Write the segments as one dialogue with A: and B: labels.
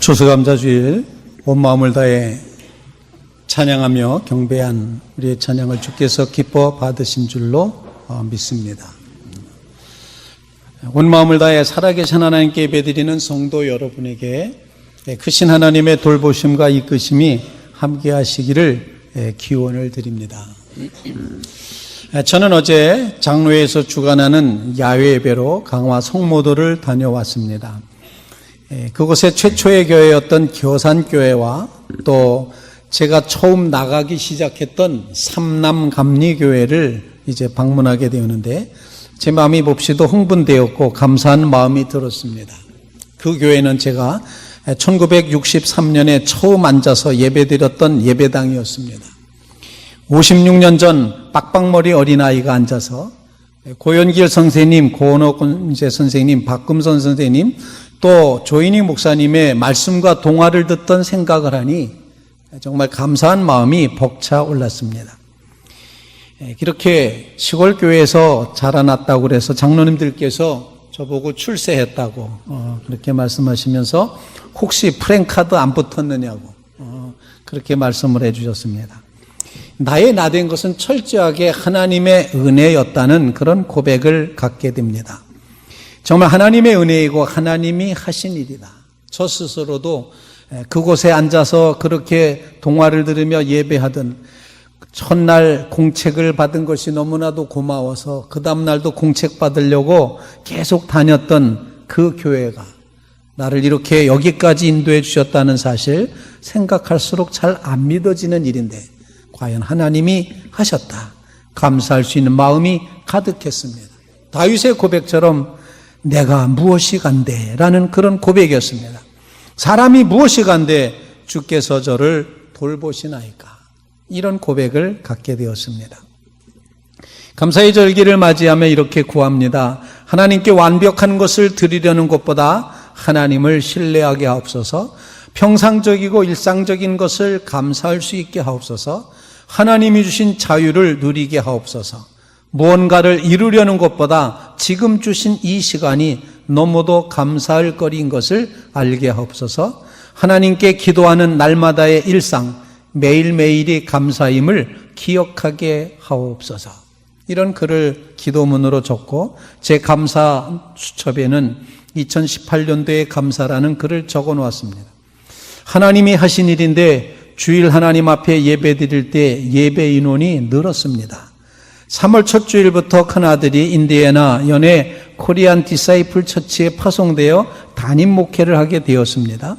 A: 추수감사주일 온 마음을 다해 찬양하며 경배한 우리의 찬양을 주께서 기뻐 받으신 줄로 믿습니다. 온 마음을 다해 살아계신 하나님께 예배드리는 성도 여러분에게 크신 하나님의 돌보심과 이끄심이 함께하시기를 기원을 드립니다. 저는 어제 장로회에서 주관하는 야외 예배로 강화 성모도를 다녀왔습니다. 그곳의 최초의 교회였던 겨산교회와 또 제가 처음 나가기 시작했던 삼남감리교회를 이제 방문하게 되었는데 제 마음이 몹시도 흥분되었고 감사한 마음이 들었습니다. 그 교회는 제가 1963년에 처음 앉아서 예배드렸던 예배당이었습니다. 56년 전 빡빡머리 어린아이가 앉아서 고연길 선생님, 고은옥kun제 선생님, 박금선 선생님 또 조인희 목사님의 말씀과 동화를 듣던 생각을 하니 정말 감사한 마음이 벅차올랐습니다. 이렇게 시골교회에서 자라났다고 그래서 장로님들께서 저보고 출세했다고 그렇게 말씀하시면서 혹시 프랭카드 안 붙었느냐고 그렇게 말씀을 해주셨습니다. 나의 나된 것은 철저하게 하나님의 은혜였다는 그런 고백을 갖게 됩니다. 정말 하나님의 은혜이고 하나님이 하신 일이다. 저 스스로도 그곳에 앉아서 그렇게 동화를 들으며 예배하던 첫날 공책을 받은 것이 너무나도 고마워서 그 다음날도 공책 받으려고 계속 다녔던 그 교회가 나를 이렇게 여기까지 인도해 주셨다는 사실 생각할수록 잘 안 믿어지는 일인데 과연 하나님이 하셨다. 감사할 수 있는 마음이 가득했습니다. 다윗의 고백처럼 내가 무엇이 간대 라는 그런 고백이었습니다. 사람이 무엇이 간대 주께서 저를 돌보시나이까 이런 고백을 갖게 되었습니다. 감사의 절기를 맞이하며 이렇게 구합니다. 하나님께 완벽한 것을 드리려는 것보다 하나님을 신뢰하게 하옵소서. 평상적이고 일상적인 것을 감사할 수 있게 하옵소서. 하나님이 주신 자유를 누리게 하옵소서. 무언가를 이루려는 것보다 지금 주신 이 시간이 너무도 감사할 거리인 것을 알게 하옵소서. 하나님께 기도하는 날마다의 일상, 매일매일이 감사임을 기억하게 하옵소서. 이런 글을 기도문으로 적고 제 감사 수첩에는 2018년도의 감사라는 글을 적어 놓았습니다. 하나님이 하신 일인데 주일 하나님 앞에 예배 드릴 때 예배 인원이 늘었습니다. 3월 첫 주일부터 큰아들이 인디애나 연의 코리안 디사이플 처치에 파송되어 담임 목회를 하게 되었습니다.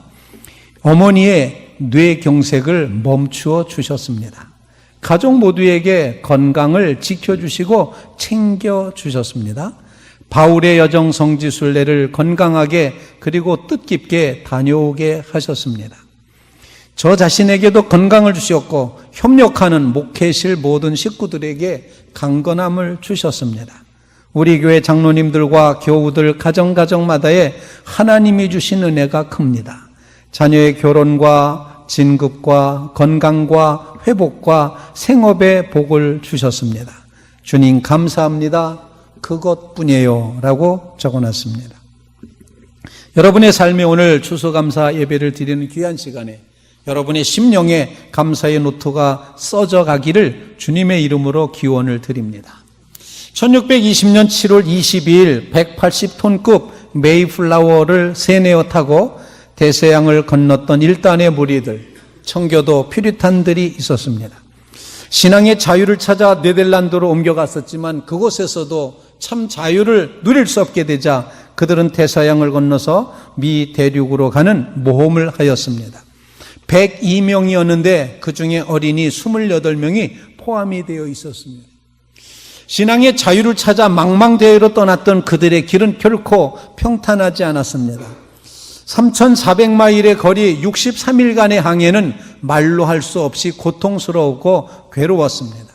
A: 어머니의 뇌경색을 멈추어 주셨습니다. 가족 모두에게 건강을 지켜주시고 챙겨주셨습니다. 바울의 여정 성지순례를 건강하게 그리고 뜻깊게 다녀오게 하셨습니다. 저 자신에게도 건강을 주셨고 협력하는 목회실 모든 식구들에게 강건함을 주셨습니다. 우리 교회 장로님들과 교우들 가정가정마다의 하나님이 주신 은혜가 큽니다. 자녀의 결혼과 진급과 건강과 회복과 생업의 복을 주셨습니다. 주님 감사합니다. 그것뿐이에요 라고 적어놨습니다. 여러분의 삶에 오늘 추수감사 예배를 드리는 귀한 시간에 여러분의 심령에 감사의 노트가 써져 가기를 주님의 이름으로 기원을 드립니다. 1620년 7월 22일 180톤급 메이플라워를 새내어 타고 대서양을 건넜던 1단의 무리들, 청교도 퓨리탄들이 있었습니다. 신앙의 자유를 찾아 네덜란드로 옮겨갔었지만 그곳에서도 참 자유를 누릴 수 없게 되자 그들은 대서양을 건너서 미 대륙으로 가는 모험을 하였습니다. 102명이었는데 그 중에 어린이 28명이 포함이 되어 있었습니다. 신앙의 자유를 찾아 망망대해로 떠났던 그들의 길은 결코 평탄하지 않았습니다. 3,400마일의 거리 63일간의 항해는 말로 할 수 없이 고통스러웠고 괴로웠습니다.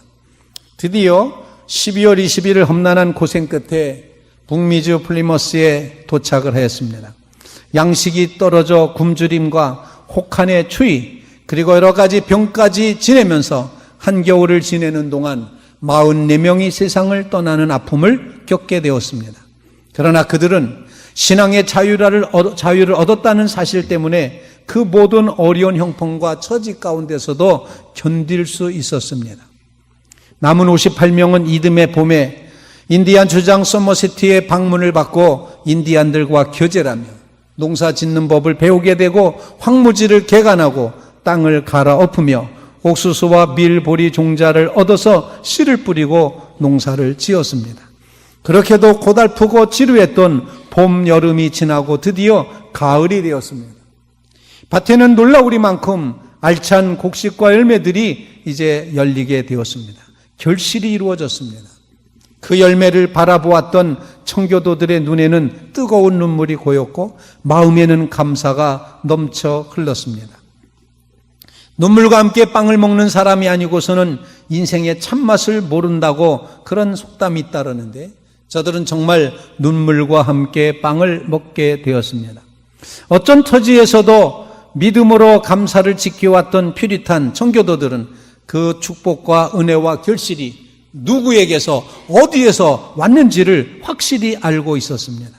A: 드디어 12월 20일 험난한 고생 끝에 북미주 플리머스에 도착을 하였습니다. 양식이 떨어져 굶주림과 혹한의 추위 그리고 여러 가지 병까지 지내면서 한겨울을 지내는 동안 44명이 세상을 떠나는 아픔을 겪게 되었습니다. 그러나 그들은 신앙의 자유를 얻었다는 사실 때문에 그 모든 어려운 형편과 처지 가운데서도 견딜 수 있었습니다. 남은 58명은 이듬해 봄에 인디안 주장 서머시티의 방문을 받고 인디안들과 교제하며 농사 짓는 법을 배우게 되고 황무지를 개간하고 땅을 갈아엎으며 옥수수와 밀, 보리, 종자를 얻어서 씨를 뿌리고 농사를 지었습니다. 그렇게도 고달프고 지루했던 봄, 여름이 지나고 드디어 가을이 되었습니다. 밭에는 놀라우리만큼 알찬 곡식과 열매들이 이제 열리게 되었습니다. 결실이 이루어졌습니다. 그 열매를 바라보았던 청교도들의 눈에는 뜨거운 눈물이 고였고 마음에는 감사가 넘쳐 흘렀습니다. 눈물과 함께 빵을 먹는 사람이 아니고서는 인생의 참맛을 모른다고 그런 속담이 따르는데 저들은 정말 눈물과 함께 빵을 먹게 되었습니다. 어떤 처지에서도 믿음으로 감사를 지켜왔던 퓨리탄 청교도들은 그 축복과 은혜와 결실이 누구에게서 어디에서 왔는지를 확실히 알고 있었습니다.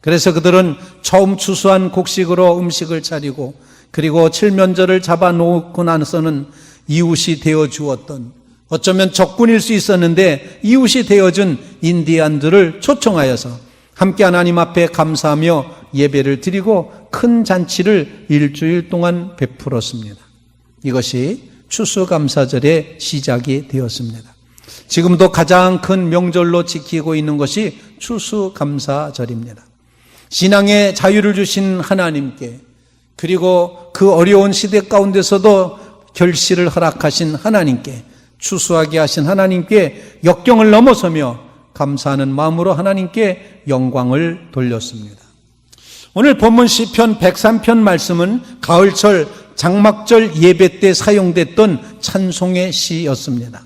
A: 그래서 그들은 처음 추수한 곡식으로 음식을 차리고 그리고 칠면조를 잡아놓고 나서는 이웃이 되어 주었던, 어쩌면 적군일 수 있었는데 이웃이 되어준 인디안들을 초청하여서 함께 하나님 앞에 감사하며 예배를 드리고 큰 잔치를 일주일 동안 베풀었습니다. 이것이 추수감사절의 시작이 되었습니다. 지금도 가장 큰 명절로 지키고 있는 것이 추수감사절입니다. 신앙의 자유를 주신 하나님께, 그리고 그 어려운 시대 가운데서도 결실을 허락하신 하나님께, 추수하게 하신 하나님께 역경을 넘어서며 감사하는 마음으로 하나님께 영광을 돌렸습니다. 오늘 본문 시편 103편 말씀은 가을철 장막절 예배 때 사용됐던 찬송의 시였습니다.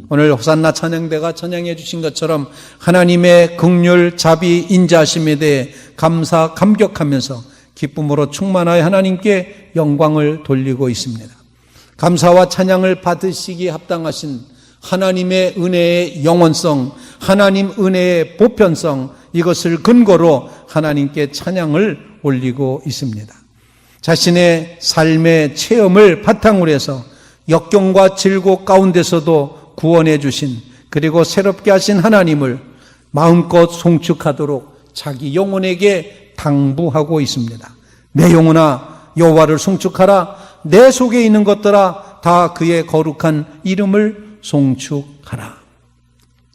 A: 오늘 호산나 찬양대가 찬양해 주신 것처럼 하나님의 긍휼, 자비, 인자하심에 대해 감사, 감격하면서 기쁨으로 충만하여 하나님께 영광을 돌리고 있습니다. 감사와 찬양을 받으시기에 합당하신 하나님의 은혜의 영원성, 하나님 은혜의 보편성, 이것을 근거로 하나님께 찬양을 올리고 있습니다. 자신의 삶의 체험을 바탕으로 해서 역경과 질고 가운데서도 구원해 주신, 그리고 새롭게 하신 하나님을 마음껏 송축하도록 자기 영혼에게 당부하고 있습니다. 내 영혼아 여호와를 송축하라. 내 속에 있는 것들아 다 그의 거룩한 이름을 송축하라.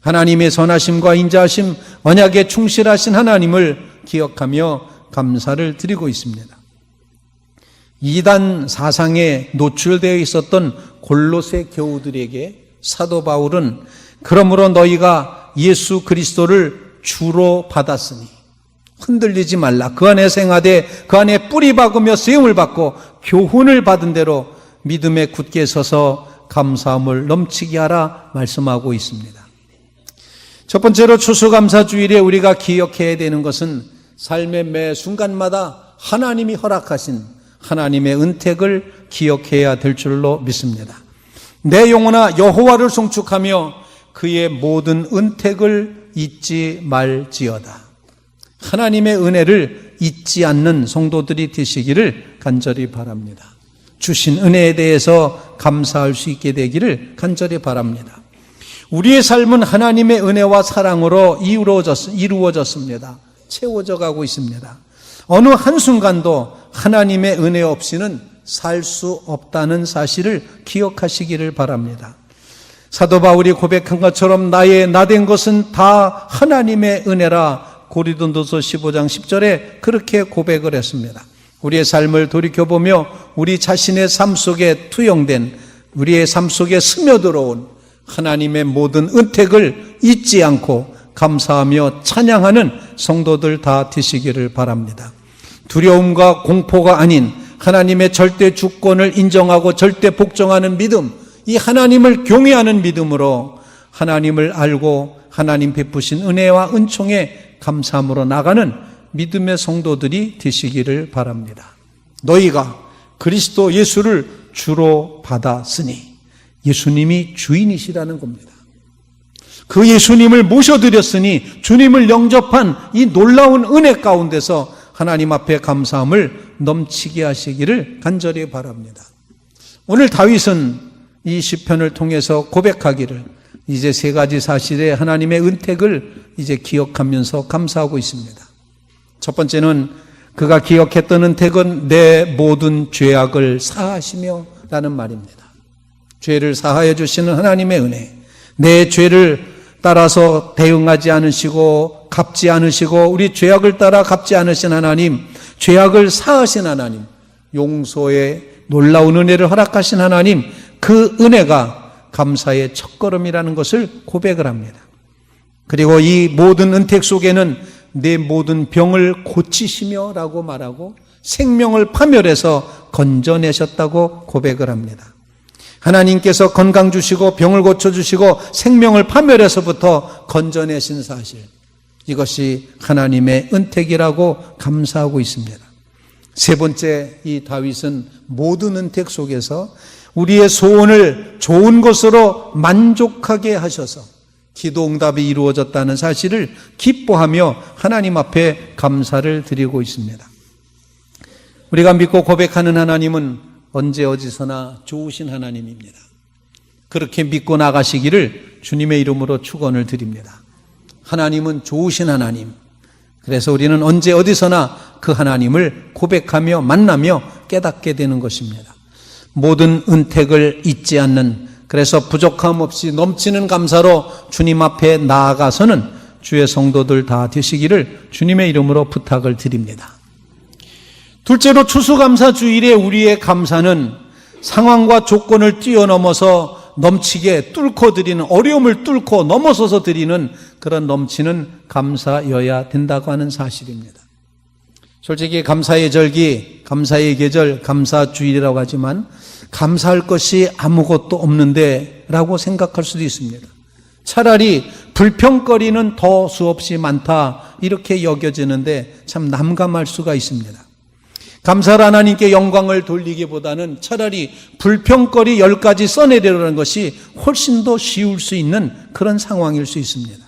A: 하나님의 선하심과 인자하심, 언약에 충실하신 하나님을 기억하며 감사를 드리고 있습니다. 이단 사상에 노출되어 있었던 골로새 교우들에게 사도 바울은 그러므로 너희가 예수 그리스도를 주로 받았으니 흔들리지 말라. 그 안에 생하되 그 안에 뿌리 박으며 세움을 받고 교훈을 받은 대로 믿음에 굳게 서서 감사함을 넘치게 하라 말씀하고 있습니다. 첫 번째로 추수감사주일에 우리가 기억해야 되는 것은 삶의 매 순간마다 하나님이 허락하신 하나님의 은택을 기억해야 될 줄로 믿습니다. 내 영혼아 여호와를 송축하며 그의 모든 은택을 잊지 말지어다. 하나님의 은혜를 잊지 않는 성도들이 되시기를 간절히 바랍니다. 주신 은혜에 대해서 감사할 수 있게 되기를 간절히 바랍니다. 우리의 삶은 하나님의 은혜와 사랑으로 이루어졌습니다. 채워져 가고 있습니다. 어느 한순간도 하나님의 은혜 없이는 살 수 없다는 사실을 기억하시기를 바랍니다. 사도 바울이 고백한 것처럼 나의 나된 것은 다 하나님의 은혜라 고린도전서 15장 10절에 그렇게 고백을 했습니다. 우리의 삶을 돌이켜보며 우리 자신의 삶 속에 투영된, 우리의 삶 속에 스며들어온 하나님의 모든 은택을 잊지 않고 감사하며 찬양하는 성도들 다 되시기를 바랍니다. 두려움과 공포가 아닌 하나님의 절대 주권을 인정하고 절대 복종하는 믿음, 이 하나님을 경외하는 믿음으로 하나님을 알고 하나님 베푸신 은혜와 은총에 감사함으로 나가는 믿음의 성도들이 되시기를 바랍니다. 너희가 그리스도 예수를 주로 받았으니, 예수님이 주인이시라는 겁니다. 그 예수님을 모셔드렸으니 주님을 영접한 이 놀라운 은혜 가운데서 하나님 앞에 감사함을 넘치게 하시기를 간절히 바랍니다. 오늘 다윗은 이 시편을 통해서 고백하기를 이제 세 가지 사실의 하나님의 은택을 이제 기억하면서 감사하고 있습니다. 첫 번째는 그가 기억했던 은택은 내 모든 죄악을 사하시며 라는 말입니다. 죄를 사하여 주시는 하나님의 은혜, 내 죄를 따라서 대응하지 않으시고 갚지 않으시고 우리 죄악을 따라 갚지 않으신 하나님, 죄악을 사하신 하나님, 용서의 놀라운 은혜를 허락하신 하나님, 그 은혜가 감사의 첫걸음이라는 것을 고백을 합니다. 그리고 이 모든 은택 속에는 내 모든 병을 고치시며 라고 말하고 생명을 파멸해서 건져내셨다고 고백을 합니다. 하나님께서 건강 주시고 병을 고쳐주시고 생명을 파멸해서부터 건져내신 사실, 이것이 하나님의 은택이라고 감사하고 있습니다. 세 번째, 이 다윗은 모든 은택 속에서 우리의 소원을 좋은 것으로 만족하게 하셔서 기도 응답이 이루어졌다는 사실을 기뻐하며 하나님 앞에 감사를 드리고 있습니다. 우리가 믿고 고백하는 하나님은 언제 어디서나 좋으신 하나님입니다. 그렇게 믿고 나가시기를 주님의 이름으로 축원을 드립니다. 하나님은 좋으신 하나님. 그래서 우리는 언제 어디서나 그 하나님을 고백하며 만나며 깨닫게 되는 것입니다. 모든 은택을 잊지 않는, 그래서 부족함 없이 넘치는 감사로 주님 앞에 나아가서는 주의 성도들 다 되시기를 주님의 이름으로 부탁을 드립니다. 둘째로 추수감사주일에 우리의 감사는 상황과 조건을 뛰어넘어서 넘치게 뚫고 드리는, 어려움을 뚫고 넘어서서 드리는 그런 넘치는 감사여야 된다고 하는 사실입니다. 솔직히 감사의 절기, 감사의 계절, 감사주일이라고 하지만 감사할 것이 아무것도 없는데 라고 생각할 수도 있습니다. 차라리 불평거리는 더 수없이 많다 이렇게 여겨지는데 참 난감할 수가 있습니다. 감사를 하나님께 영광을 돌리기보다는 차라리 불평거리 10가지 써내려는 것이 훨씬 더 쉬울 수 있는 그런 상황일 수 있습니다.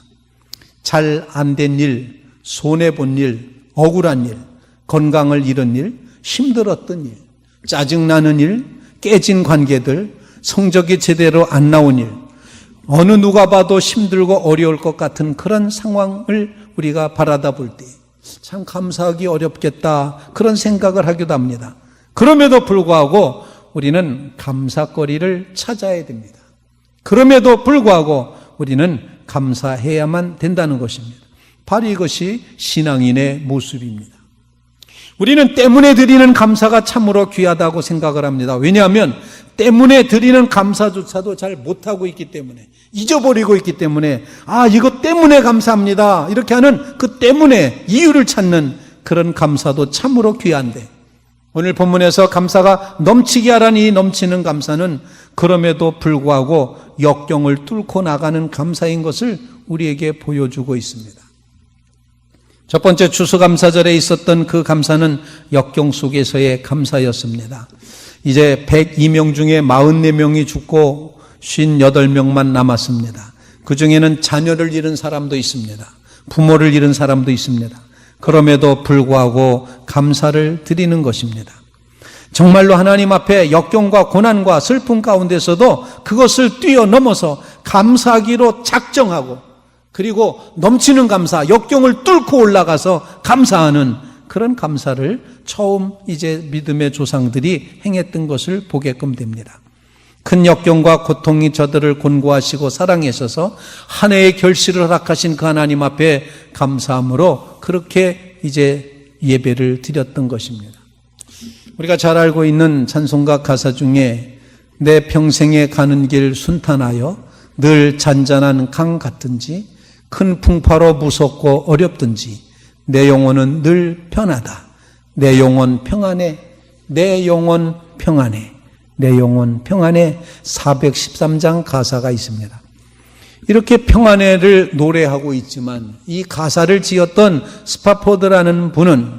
A: 잘 안 된 일, 손해본 일, 억울한 일, 건강을 잃은 일, 힘들었던 일, 짜증나는 일, 깨진 관계들, 성적이 제대로 안 나온 일, 어느 누가 봐도 힘들고 어려울 것 같은 그런 상황을 우리가 바라다 볼 때 참 감사하기 어렵겠다 그런 생각을 하기도 합니다. 그럼에도 불구하고 우리는 감사거리를 찾아야 됩니다. 그럼에도 불구하고 우리는 감사해야만 된다는 것입니다. 바로 이것이 신앙인의 모습입니다. 우리는 때문에 드리는 감사가 참으로 귀하다고 생각을 합니다. 왜냐하면 때문에 드리는 감사조차도 잘 못하고 있기 때문에, 잊어버리고 있기 때문에, 이것 때문에 감사합니다 이렇게 하는 그 때문에 이유를 찾는 그런 감사도 참으로 귀한데, 오늘 본문에서 감사가 넘치게 하라는 이 넘치는 감사는 그럼에도 불구하고 역경을 뚫고 나가는 감사인 것을 우리에게 보여주고 있습니다. 첫 번째 추수감사절에 있었던 그 감사는 역경 속에서의 감사였습니다. 이제 102명 중에 44명이 죽고 58명만 남았습니다. 그 중에는 자녀를 잃은 사람도 있습니다. 부모를 잃은 사람도 있습니다. 그럼에도 불구하고 감사를 드리는 것입니다. 정말로 하나님 앞에 역경과 고난과 슬픔 가운데서도 그것을 뛰어넘어서 감사하기로 작정하고, 그리고 넘치는 감사, 역경을 뚫고 올라가서 감사하는 그런 감사를 처음 이제 믿음의 조상들이 행했던 것을 보게끔 됩니다. 큰 역경과 고통이 저들을 곤고하시고 사랑하셔서 한 해의 결실을 허락하신 그 하나님 앞에 감사함으로 그렇게 이제 예배를 드렸던 것입니다. 우리가 잘 알고 있는 찬송가 가사 중에 내 평생에 가는 길 순탄하여 늘 잔잔한 강 같든지 큰 풍파로 무섭고 어렵든지 내 영혼은 늘 편하다. 내 영혼 평안해. 내 영혼 평안해. 내 영혼 평안해. 413장 가사가 있습니다. 이렇게 평안해를 노래하고 있지만 이 가사를 지었던 스파포드라는 분은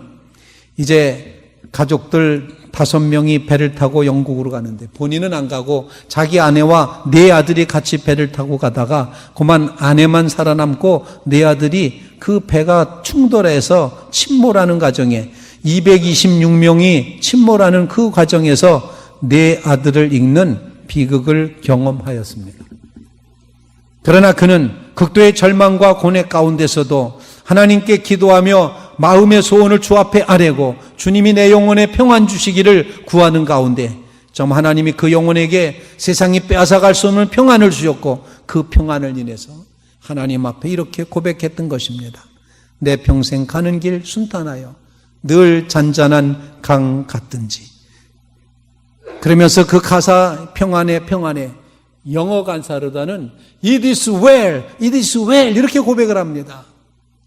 A: 이제 가족들 5명이 배를 타고 영국으로 가는데 본인은 안 가고 자기 아내와 4아들이 같이 배를 타고 가다가 그만 아내만 살아남고 4아들이 그 배가 충돌해서 침몰하는 과정에 226명이 침몰하는 그 과정에서 4아들을 잃는 비극을 경험하였습니다. 그러나 그는 극도의 절망과 고뇌 가운데서도 하나님께 기도하며 마음의 소원을 주 앞에 아뢰고 주님이 내 영혼에 평안 주시기를 구하는 가운데 정 하나님이 그 영혼에게 세상이 빼앗아갈 수 없는 평안을 주셨고 그 평안을 인해서 하나님 앞에 이렇게 고백했던 것입니다. 내 평생 가는 길 순탄하여 늘 잔잔한 강 같든지. 그러면서 그 가사 평안에 영어 간사로다는 It is well, it is well 이렇게 고백을 합니다.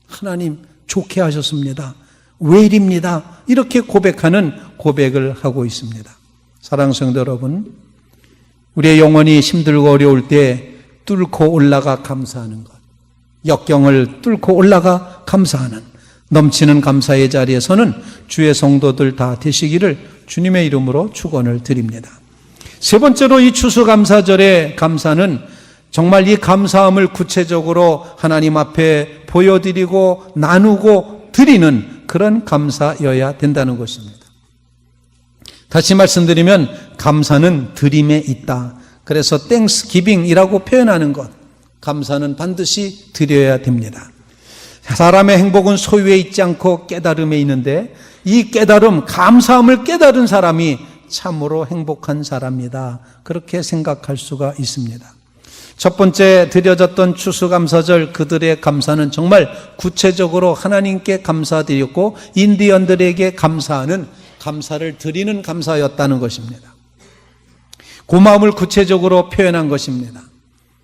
A: 하나님 좋게 하셨습니다. well입니다. 이렇게 고백하는 고백을 하고 있습니다. 사랑하는 성도 여러분, 우리의 영혼이 힘들고 어려울 때 뚫고 올라가 감사하는 것, 역경을 뚫고 올라가 감사하는 넘치는 감사의 자리에서는 주의 성도들 다 되시기를 주님의 이름으로 축원을 드립니다. 세 번째로 이 추수감사절의 감사는 정말 이 감사함을 구체적으로 하나님 앞에 보여드리고 나누고 드리는 그런 감사여야 된다는 것입니다. 다시 말씀드리면 감사는 드림에 있다. 그래서 땡스기빙이라고 표현하는 것, 감사는 반드시 드려야 됩니다. 사람의 행복은 소유에 있지 않고 깨달음에 있는데 이 깨달음, 감사함을 깨달은 사람이 참으로 행복한 사람이다. 그렇게 생각할 수가 있습니다. 첫 번째 드려졌던 추수감사절 그들의 감사는 정말 구체적으로 하나님께 감사드렸고 인디언들에게 감사하는 감사를 드리는 감사였다는 것입니다. 고마움을 구체적으로 표현한 것입니다.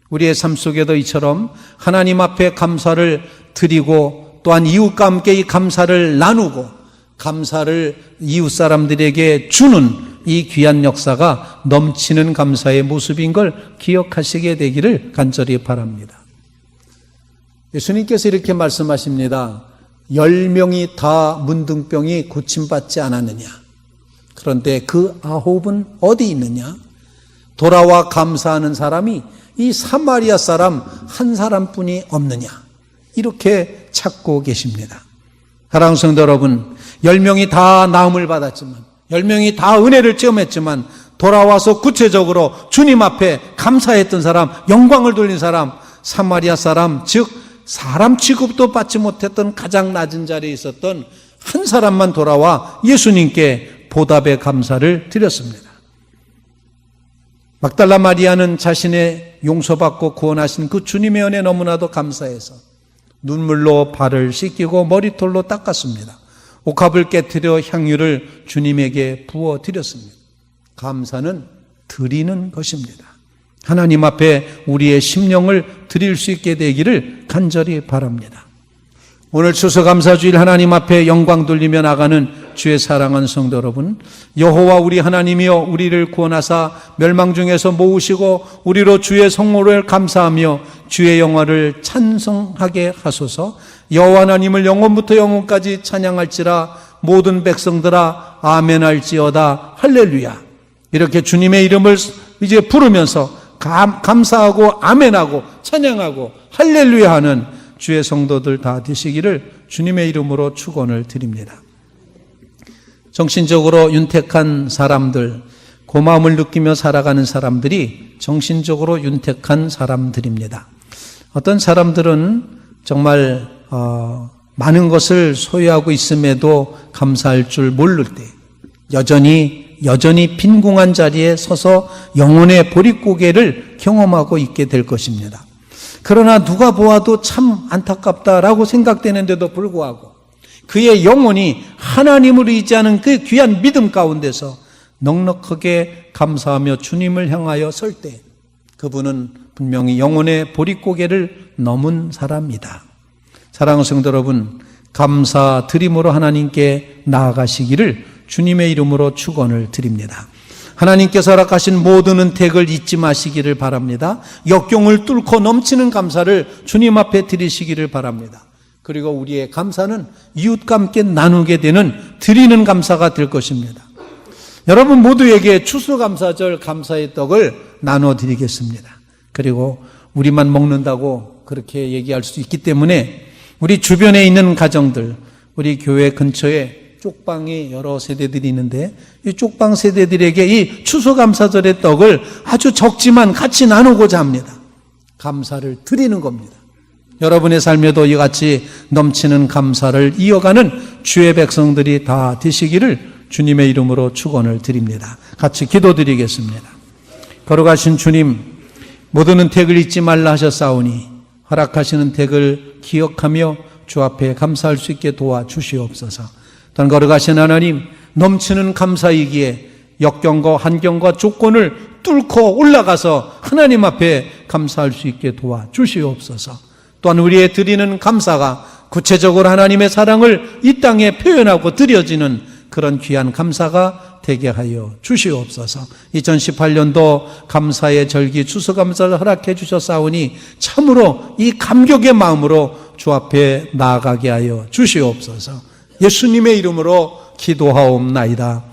A: 우리의 삶 속에도 이처럼 하나님 앞에 감사를 드리고 또한 이웃과 함께 이 감사를 나누고 감사를 이웃 사람들에게 주는 이 귀한 역사가 넘치는 감사의 모습인 걸 기억하시게 되기를 간절히 바랍니다. 예수님께서 이렇게 말씀하십니다. 10명이 다 문둥병이 고침받지 않았느냐? 그런데 그 9은 어디 있느냐? 돌아와 감사하는 사람이 이 사마리아 사람 한 사람뿐이 없느냐? 이렇게 찾고 계십니다. 사랑하는 성도 여러분, 10명이 다 나음을 받았지만 10명이 다 은혜를 체험했지만 돌아와서 구체적으로 주님 앞에 감사했던 사람, 영광을 돌린 사람, 사마리아 사람, 즉 사람 취급도 받지 못했던 가장 낮은 자리에 있었던 한 사람만 돌아와 예수님께 보답의 감사를 드렸습니다. 막달라 마리아는 자신의 용서받고 구원하신 그 주님의 은혜 너무나도 감사해서 눈물로 발을 씻기고 머리털로 닦았습니다. 옥합을 깨트려 향유를 주님에게 부어드렸습니다. 감사는 드리는 것입니다. 하나님 앞에 우리의 심령을 드릴 수 있게 되기를 간절히 바랍니다. 오늘 추수감사주일 하나님 앞에 영광 돌리며 나가는 주의 사랑하는 성도 여러분, 여호와 우리 하나님이여 우리를 구원하사 멸망 중에서 모으시고 우리로 주의 성모를 감사하며 주의 영화를 찬송하게 하소서. 여호와 하나님을 영원부터 영원까지 찬양할지라. 모든 백성들아 아멘할지어다. 할렐루야. 이렇게 주님의 이름을 이제 부르면서 감사하고 아멘하고 찬양하고 할렐루야 하는 주의 성도들 다 되시기를 주님의 이름으로 축원을 드립니다. 정신적으로 윤택한 사람들, 고마움을 느끼며 살아가는 사람들이 정신적으로 윤택한 사람들입니다. 어떤 사람들은 정말 많은 것을 소유하고 있음에도 감사할 줄 모를 때 여전히 빈궁한 자리에 서서 영혼의 보릿고개를 경험하고 있게 될 것입니다. 그러나 누가 보아도 참 안타깝다라고 생각되는데도 불구하고 그의 영혼이 하나님을 의지하는 그 귀한 믿음 가운데서 넉넉하게 감사하며 주님을 향하여 설 때 그분은 분명히 영혼의 보릿고개를 넘은 사람이다. 사랑하는 성도 여러분, 감사 드림으로 하나님께 나아가시기를 주님의 이름으로 축원을 드립니다. 하나님께서 허락하신 모든 은택을 잊지 마시기를 바랍니다. 역경을 뚫고 넘치는 감사를 주님 앞에 드리시기를 바랍니다. 그리고 우리의 감사는 이웃과 함께 나누게 되는 드리는 감사가 될 것입니다. 여러분 모두에게 추수감사절 감사의 떡을 나눠드리겠습니다. 그리고 우리만 먹는다고 그렇게 얘기할 수 있기 때문에 우리 주변에 있는 가정들, 우리 교회 근처에 쪽방이 여러 세대들이 있는데 이 쪽방 세대들에게 이 추수감사절의 떡을 아주 적지만 같이 나누고자 합니다. 감사를 드리는 겁니다. 여러분의 삶에도 이같이 넘치는 감사를 이어가는 주의 백성들이 다 되시기를 주님의 이름으로 축원을 드립니다. 같이 기도드리겠습니다. 거룩하신 주님, 모든 은택을 잊지 말라 하셨사오니 허락하시는 택을 기억하며 주 앞에 감사할 수 있게 도와주시옵소서. 또한 거룩하신 하나님, 넘치는 감사이기에 역경과 환경과 조건을 뚫고 올라가서 하나님 앞에 감사할 수 있게 도와주시옵소서. 또한 우리의 드리는 감사가 구체적으로 하나님의 사랑을 이 땅에 표현하고 드려지는 그런 귀한 감사가 되게 하여 주시옵소서. 2018년도 감사의 절기 추수감사를 허락해 주셨사오니 참으로 이 감격의 마음으로 주 앞에 나아가게 하여 주시옵소서. 예수님의 이름으로 기도하옵나이다.